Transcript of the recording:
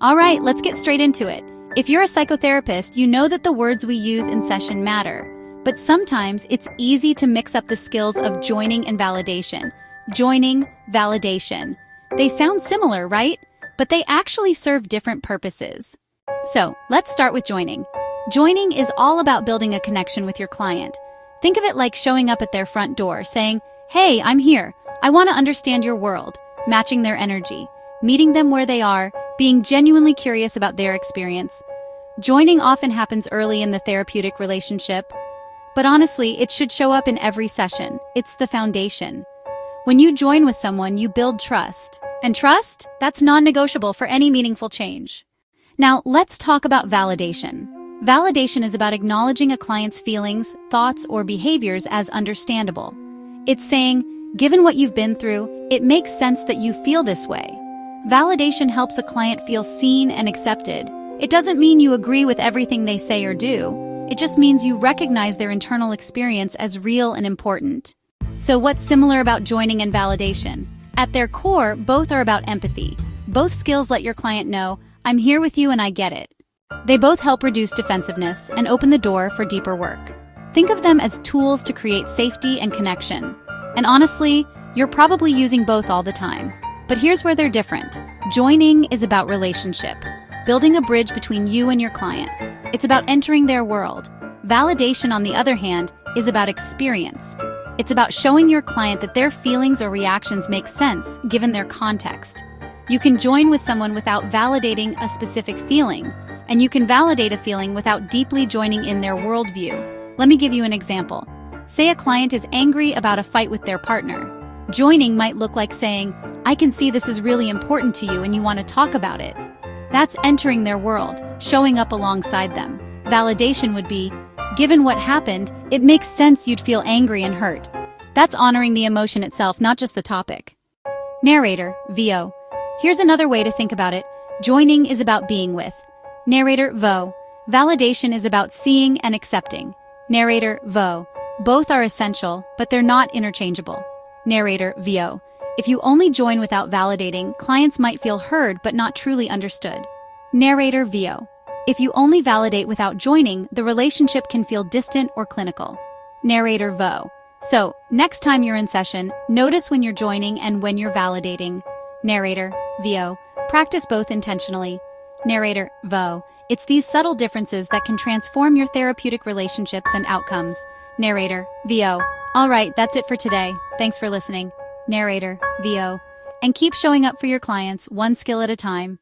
All right, let's get straight into it. If you're a psychotherapist, you know that the words we use in session matter. But sometimes it's easy to mix up the skills of joining and validation. Joining, validation. They sound similar, right? But they actually serve different purposes. So, let's start with joining. Joining is all about building a connection with your client. Think of it like showing up at their front door, saying, "Hey, I'm here. I want to understand your world," matching their energy, meeting them where they are, being genuinely curious about their experience. Joining often happens early in the therapeutic relationship, but honestly, it should show up in every session. It's the foundation. When you join with someone, you build trust. And trust? That's non-negotiable for any meaningful change. Now, let's talk about validation. Validation is about acknowledging a client's feelings, thoughts, or behaviors as understandable. It's saying, given what you've been through, it makes sense that you feel this way. Validation helps a client feel seen and accepted. It doesn't mean you agree with everything they say or do. It just means you recognize their internal experience as real and important. So what's similar about joining and validation? At their core, both are about empathy. Both skills let your client know, "I'm here with you and I get it." They both help reduce defensiveness and open the door for deeper work. Think of them as tools to create safety and connection. And honestly, you're probably using both all the time. But here's where they're different. Joining is about relationship, building a bridge between you and your client. It's about entering their world. Validation, on the other hand, is about experience. It's about showing your client that their feelings or reactions make sense given their context. You can join with someone without validating a specific feeling, and you can validate a feeling without deeply joining in their worldview. Let me give you an example. Say a client is angry about a fight with their partner. Joining might look like saying, "I can see this is really important to you and you want to talk about it." That's entering their world, showing up alongside them. Validation would be, "Given what happened, it makes sense you'd feel angry and hurt." That's honoring the emotion itself, not just the topic. Narrator, VO. Here's another way to think about it. Joining is about being with. Narrator, VO. Validation is about seeing and accepting. Narrator, VO. Both are essential, but they're not interchangeable. Narrator, VO. If you only join without validating, clients might feel heard but not truly understood. Narrator, VO. If you only validate without joining, the relationship can feel distant or clinical. Narrator, VO. So, next time you're in session, notice when you're joining and when you're validating. Narrator, VO. Practice both intentionally. Narrator, VO. It's these subtle differences that can transform your therapeutic relationships and outcomes. Narrator, VO. All right, that's it for today. Thanks for listening. Narrator, VO. And keep showing up for your clients, one skill at a time.